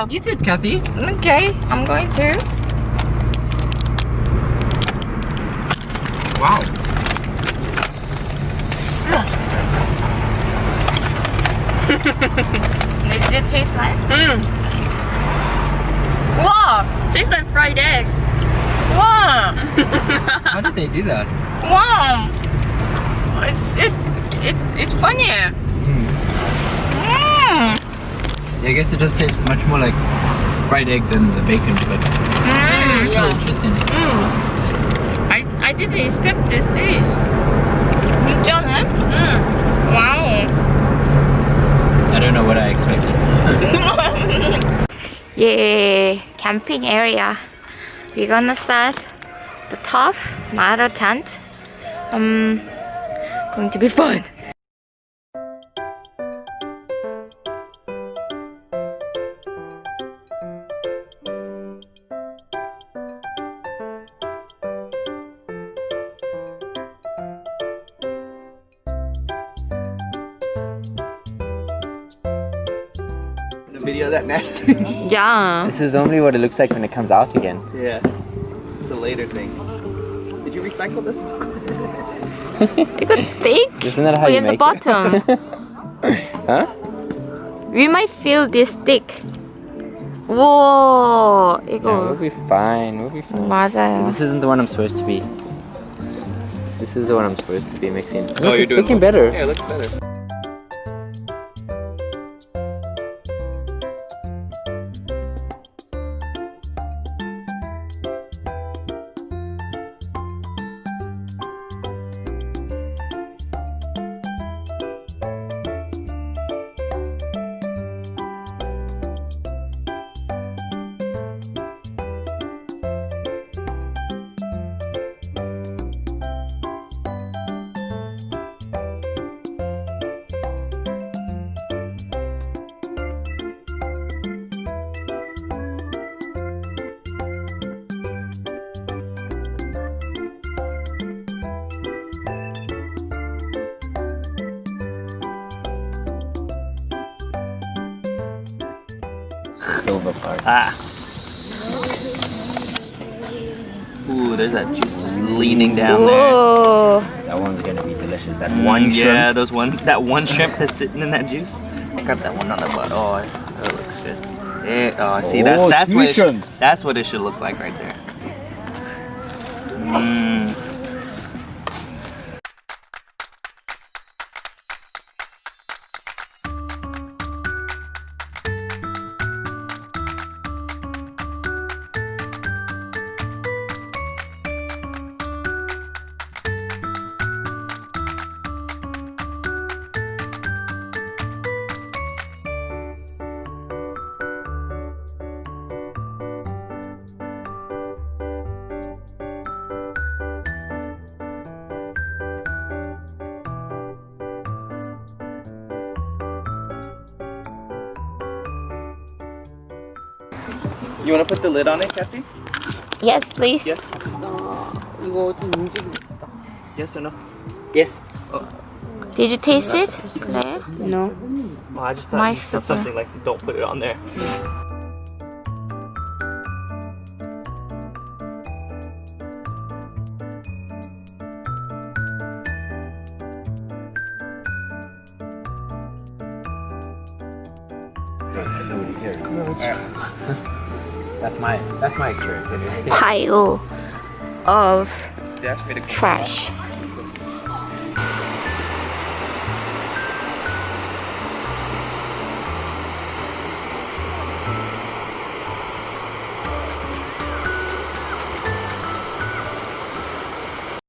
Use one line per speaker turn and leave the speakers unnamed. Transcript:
Yeah.
Eat it, Kathy.
Okay, I'm going to.
Wow.
Does it taste like?
Wow, tastes like fried eggs.
Wow.
How did they do that?
Wow. It's funny.
Mm.
Mm.
Yeah, I guess it does taste much more like fried egg than the bacon, but it's still interesting.
I didn't expect this taste. 진짜네? Wow.
I don't know what I expected.
Yeah, camping area. We're gonna set the top model tent. Going to be fun.
The video that nasty.
Yeah.
This is only what it looks like when it comes out again.
Yeah. It's a later thing. Did you recycle this?
It got thick.
Isn't that how you
in the
make
bottom.
Huh?
We might feel this thick. Whoa,
Yeah,
이거
we'll be fine. We'll be fine.
맞아요.
This isn't the one I'm supposed to be. This is the one I'm supposed to be mixing. Look,
you're
it's
doing
looking
both.
better.
Yeah, it looks better.
Silver part.
Ah. Ooh, there's that juice just leaning down there.
Whoa.
That one's gonna be delicious. That one
Yeah,
shrimp.
that one shrimp that's sitting in that juice. Got that one on the butt. Oh, that looks good. Oh, see,
Oh,
that's
two
what it
shrimps.
that's what it should look like right there. Mmm. You want to put the lid on it, Kathy?
Yes, please.
Yes.
이거 좀 움직이고.
Yes or no?
Yes.
Did you taste it? 그래?
No.
Oh, I just thought you
맛있었어요.
said something like, don't put it on there.
That's my experience.
Pile of
They asked me to
trash.